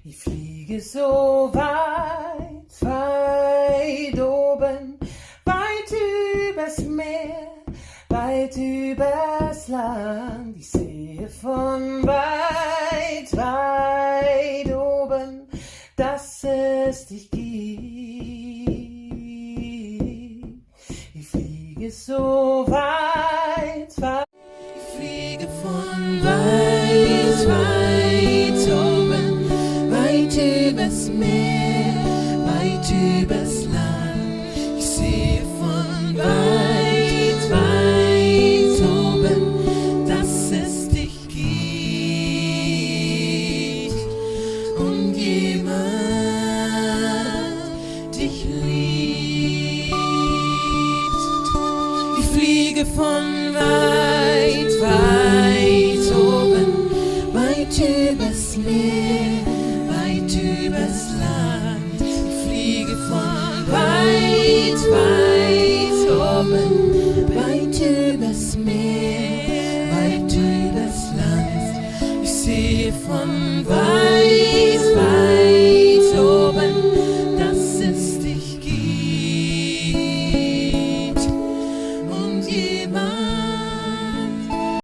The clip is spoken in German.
Ich fliege so weit, weit oben, weit übers Meer, weit übers Land. Ich sehe von weit, weit oben, dass es dich gibt. Ich fliege so weit, weit. Ich fliege von weit, weit oben, weit übers Meer, weit übers Land. Ich sehe von weit, weit oben, dass es dich gibt und jemand dich liebt. Ich fliege von weit, weit oben, weit übers Meer, weit übers Land. Ich fliege von weit, weit oben, weit übers Meer, weit übers Land. Ich sehe von weit